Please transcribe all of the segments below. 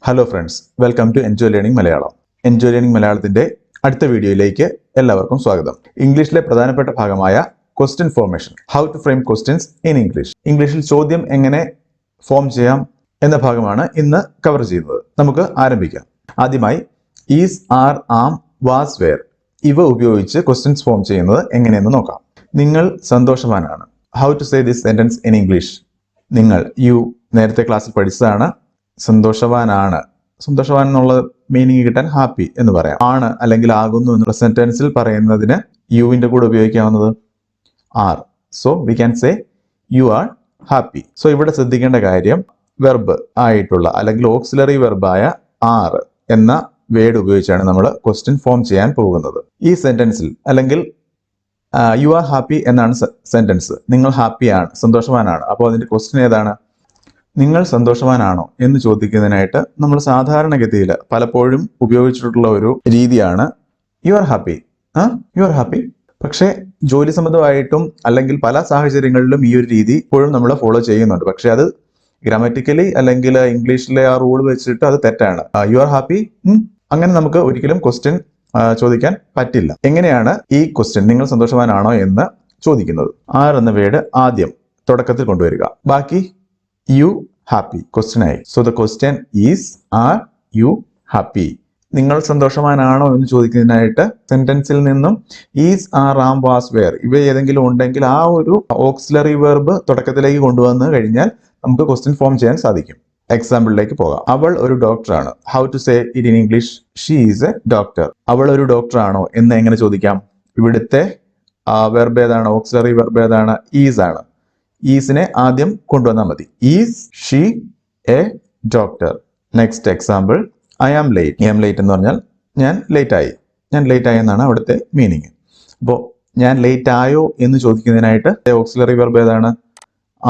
Hello friends, welcome to enjoy learning Malayalam. Enjoy learning മലയാളത്തിന്റെ അടുത്ത വീഡിയോയിലേക്ക് എല്ലാവർക്കും സ്വാഗതം. ഇംഗ്ലീഷിലെ പ്രധാനപ്പെട്ട ഭാഗമായ question formation, how to frame questions in English. ഇംഗ്ലീഷിൽ ചോദ്യം എങ്ങനെ ഫോം ചെയ്യാം എന്ന ഭാഗമാണ് ഇന്ന് കവർ ചെയ്യുന്നത്. നമുക്ക് ആരംഭിക്കാം. ആദ്യമായി is, are, am, was, wear ഇവ ഉപയോഗിച്ച് ക്വസ്റ്റ്യൻസ് ഫോം ചെയ്യുന്നത് എങ്ങനെയെന്ന് നോക്കാം. നിങ്ങൾ സന്തോഷവാനാണ്. How to say this sentence in English. നിങ്ങൾ, യു നേരത്തെ ക്ലാസ്സിൽ പഠിച്ചതാണ്. സന്തോഷവാനാണ്, സന്തോഷവാൻ എന്നുള്ള മീനിങ് കിട്ടാൻ ഹാപ്പി എന്ന് പറയാം. ആണ് അല്ലെങ്കിൽ ആകുന്നു എന്നുള്ള സെന്റൻസിൽ പറയുന്നതിന് യുവിന്റെ കൂടെ ഉപയോഗിക്കാവുന്നത് are. So we can say you are happy. So ഇവിടെ ശ്രദ്ധിക്കേണ്ട കാര്യം, വെർബ് ആയിട്ടുള്ള അല്ലെങ്കിൽ ഓക്സിലറി വെർബായ ആർ എന്ന വേർഡ് ഉപയോഗിച്ചാണ് നമ്മൾ ക്വസ്റ്റ്യൻ ഫോം ചെയ്യാൻ പോകുന്നത്. ഈ സെന്റൻസിൽ അല്ലെങ്കിൽ യു ആർ ഹാപ്പി എന്നാണ് സെന്റൻസ്. നിങ്ങൾ ഹാപ്പിയാണ്, സന്തോഷവാനാണ്. അപ്പോൾ അതിന്റെ ക്വസ്റ്റ്യൻ ഏതാണ്? നിങ്ങൾ സന്തോഷവാനാണോ എന്ന് ചോദിക്കുന്നതിനായിട്ട് നമ്മൾ സാധാരണഗതിയിൽ പലപ്പോഴും ഉപയോഗിച്ചിട്ടുള്ള ഒരു രീതിയാണ് U are happy. U are happy. പക്ഷേ ജോലി സംബന്ധമായിട്ടും അല്ലെങ്കിൽ പല സാഹചര്യങ്ങളിലും ഈ ഒരു രീതി ഇപ്പോഴും നമ്മൾ ഫോളോ ചെയ്യുന്നുണ്ട്. പക്ഷെ അത് ഗ്രാമറ്റിക്കലി അല്ലെങ്കിൽ ഇംഗ്ലീഷിലെ ആ റൂൾ വെച്ചിട്ട് അത് തെറ്റാണ്. യു ആർ ഹാപ്പി, അങ്ങനെ നമുക്ക് ഒരിക്കലും ക്വസ്റ്റ്യൻ ചോദിക്കാൻ പറ്റില്ല. എങ്ങനെയാണ് ഈ ക്വസ്റ്റ്യൻ നിങ്ങൾ സന്തോഷവാനാണോ എന്ന് ചോദിക്കുന്നത്? ആർ എന്ന വേർഡ് ആദ്യം തുടക്കത്തിൽ കൊണ്ടുവരിക, ബാക്കി യു ഹാപ്പി. ക്വസ്റ്റ്യൻ ആയി. So the question is, are you happy. നിങ്ങൾ സന്തോഷവാനാണോ എന്ന് ചോദിക്കുന്നതിനായിട്ട് സെന്റൻസിൽ നിന്നും is, are, am, was, wear ഇവ ഏതെങ്കിലും ഉണ്ടെങ്കിൽ ആ ഒരു ഓക്സിലറി വെർബ് തുടക്കത്തിലേക്ക് കൊണ്ടുവന്നു കഴിഞ്ഞാൽ നമുക്ക് ക്വസ്റ്റ്യൻ ഫോം ചെയ്യാൻ സാധിക്കും. എക്സാമ്പിളിലേക്ക് പോകാം. അവൾ ഒരു ഡോക്ടറാണ്. How to say it in English? She is a doctor. അവൾ ഒരു ഡോക്ടറാണോ എന്ന് എങ്ങനെ ചോദിക്കാം? ഇവിടുത്തെ വെർബ് ഏതാണ്? ഓക്സിലറി വെർബ് ഏതാണ്? ഈസ് ആണ്. ഈസിനെ ആദ്യം കൊണ്ടുവന്നാൽ മതി. Is she a doctor. Next example, I am late. I am late എന്ന് പറഞ്ഞാൽ ഞാൻ ലേറ്റ് ആയി. ഞാൻ ലേറ്റ് ആയി എന്നാണ് അവിടുത്തെ മീനിങ്. അപ്പോൾ ഞാൻ ലേറ്റ് ആയോ എന്ന് ചോദിക്കുന്നതിനായിട്ട് ഓക്സിലറി വെർബ് ഏതാണ്?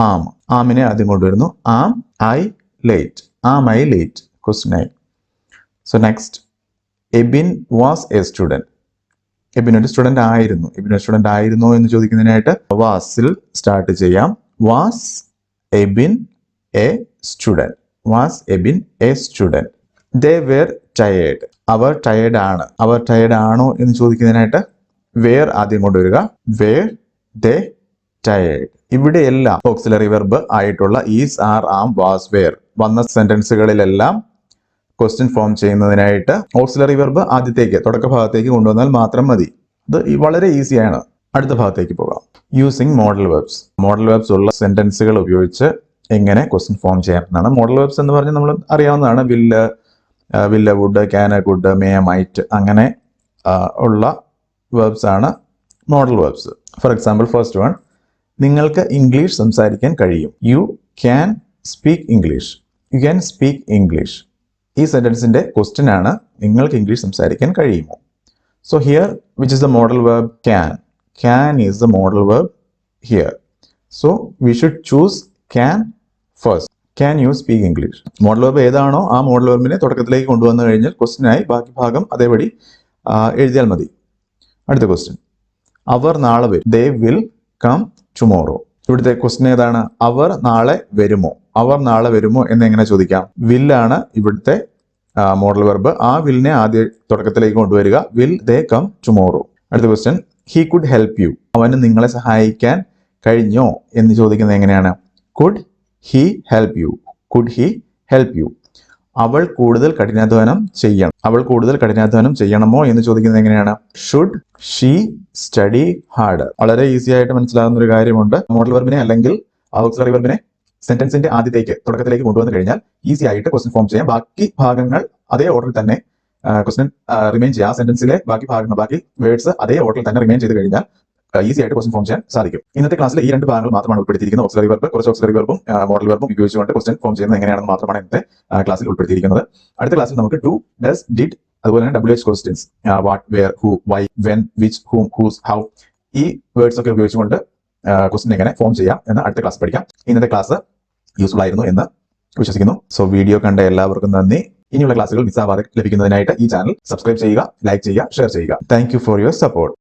ആം. ആമിനെ ആദ്യം കൊണ്ടുവരുന്നു. Am I late. Am I late. Question ആയി. So next, Ebin was a student. Ebin ഒരു സ്റ്റുഡന്റ് ആയിരുന്നു. എബിൻ ഒരു സ്റ്റുഡന്റ് ആയിരുന്നോ എന്ന് ചോദിക്കുന്നതിനായിട്ട് വാസിൽ സ്റ്റാർട്ട് ചെയ്യാം. Was Ebin a student. Was Ebin a student. They were tired. അവർ ടയേർഡ് ആണ്. അവർ ടയേർഡ് ആണോ എന്ന് ചോദിക്കുന്നതിനായിട്ട് വേർ ആദ്യം കൊണ്ടുവരിക. Were they tired. ഇവിടെയെല്ലാം ഓക്സിലറി വെർബ് ആയിട്ടുള്ള is, are, am, was, were വന്ന സെന്റൻസുകളിലെല്ലാം ക്വസ്റ്റ്യൻ ഫോം ചെയ്യുന്നതിനായിട്ട് ഓക്സിലറി വെർബ് ആദ്യത്തേക്ക് തുടക്ക ഭാഗത്തേക്ക് കൊണ്ടുവന്നാൽ മാത്രം മതി. ഇത് വളരെ ഈസിയാണ്. അടുത്ത ഭാഗത്തേക്ക് പോകാം. Using modal verbs. Modal verbs ഉള്ള സെന്റൻസുകൾ ഉപയോഗിച്ച് എങ്ങനെ ക്വസ്റ്റ്യൻ ഫോം ചെയ്യാം എന്നാണ്. മോഡൽ വെർബ്സ് എന്ന് പറഞ്ഞാൽ നമ്മൾ അറിയാവുന്നതാണ്. Will, will, would, can, could, may, might അങ്ങനെ ഉള്ള വെർബ്സ് ആണ് modal verbs. For example, first one, നിങ്ങൾക്ക് ഇംഗ്ലീഷ് സംസാരിക്കാൻ കഴിയും. You can speak English. You can speak English. ഈ സെന്റൻസിന്റെ ക്വസ്റ്റ്യൻ ആണ്, നിങ്ങൾക്ക് ഇംഗ്ലീഷ് സംസാരിക്കാൻ കഴിയുമോ? So here which is the modal verb? Can. Can is the modal verb here. So we should choose can first. Can you speak English? Modal verb ഏതാണോ ആ model വെർബിനെ തുടക്കത്തിലേക്ക് കൊണ്ടുവന്നു കഴിഞ്ഞാൽ ക്വസ്റ്റ്യനായി ബാക്കി ഭാഗം അതേപടി എഴുതിയാൽ മതി. അടുത്ത ക്വസ്റ്റ്യൻ, അവർ നാളെ വരും. They will come tomorrow. ഇവിടുത്തെ ക്വസ്റ്റ്യൻ ഏതാണ്? അവർ നാളെ വരുമോ. അവർ നാളെ വരുമോ എന്ന് എങ്ങനെ ചോദിക്കാം? വില്ലാണ് ഇവിടുത്തെ മോഡൽ വെർബ്. ആ വില്ലിനെ ആദ്യ തുടക്കത്തിലേക്ക് കൊണ്ടുവരിക. Will they come tomorrow. അടുത്ത question, he could help you. അവന് നിങ്ങളെ സഹായിക്കാൻ കഴിഞ്ഞോ എന്ന് ചോദിക്കുന്നത് എങ്ങനെയാണ്? Could he help you. Could he help you. അവൾ കൂടുതൽ കഠിനാധ്വാനം ചെയ്യണം. അവൾ കൂടുതൽ കഠിനാധ്വാനം ചെയ്യണമോ എന്ന് ചോദിക്കുന്നത് എങ്ങനെയാണ്? Should she study harder. വളരെ ഈസി ആയിട്ട് മനസ്സിലാകുന്ന ഒരു കാര്യമുണ്ട്. മോഡൽ വെർബിനെ അല്ലെങ്കിൽ ഓക്സിലറി വെർബിനെ സെന്റൻസിന്റെ ആദ്യത്തേക്ക് തുടക്കത്തിലേക്ക് കൊണ്ടുവന്നു കഴിഞ്ഞാൽ ഈസി ആയിട്ട് ക്വസ്റ്റ്യൻ ഫോം ചെയ്യാം. ബാക്കി ഭാഗങ്ങൾ അതേ ഓർഡറിൽ തന്നെ ക്വസ്റ്റ്യൻ റിമെയിൻ ചെയ്യാം. സെന്റൻസിലെ ബാക്കി ഭാഗങ്ങൾ, ബാക്കി വേർഡ്സ് അതേ ഓർഡറിൽ തന്നെ റിമെയിൻ ചെയ്ത് കഴിഞ്ഞാൽ ഈസി ആയിട്ട് ക്വസ്റ്റ്യൻ ഫോം ചെയ്യാൻ സാധിക്കും. ഇന്നത്തെ ക്ലാസ്സിൽ ഈ രണ്ട് ഭാഗങ്ങൾ മാത്രമാണ് ഉൾപ്പെടുത്തിയിരിക്കുന്നത്. ഓക്സിലറി വെർബ്, കുറച്ച് ഓക്സിലറി വെർബും മോഡൽ വെർബും ഉപയോഗിച്ചുകൊണ്ട് ക്വസ്റ്റ്യൻ ഫോം ചെയ്യുന്നത് എങ്ങനെയാണെന്ന് മാത്രമാണ് ഇന്നത്തെ ക്ലാസ്സിൽ ഉൾപ്പെടുത്തിയിരിക്കുന്നത്. അടുത്ത ക്ലാസ്സിൽ നമുക്ക് ഡു, ഡസ്, ഡിഡ് അതുപോലെ തന്നെ WH questions, what, where, who, why, when, which, whom, whose, how ഈ വേർഡ്സ് ഒക്കെ ഉപയോഗിച്ചുകൊണ്ട് ക്വസ്റ്റ്യൻ എങ്ങനെ ഫോം ചെയ്യാം എന്ന് അടുത്ത ക്ലാസ് പഠിക്കാം. ഇന്നത്തെ ക്ലാസ് യൂസ്ഫുൾ ആയിരുന്നു എന്ന് വിശ്വസിക്കുന്നു. സോ വീഡിയോ കണ്ട എല്ലാവർക്കും നന്ദി. ഇനിയുള്ള ക്ലാസ്സുകൾ മിസ്സാവാതെ ലഭിക്കുന്നതിനായിട്ട് ഈ ചാനൽ സബ്സ്ക്രൈബ് ചെയ്യുക, ലൈക്ക് ചെയ്യുക, ഷെയർ ചെയ്യുക. Thank you for your support.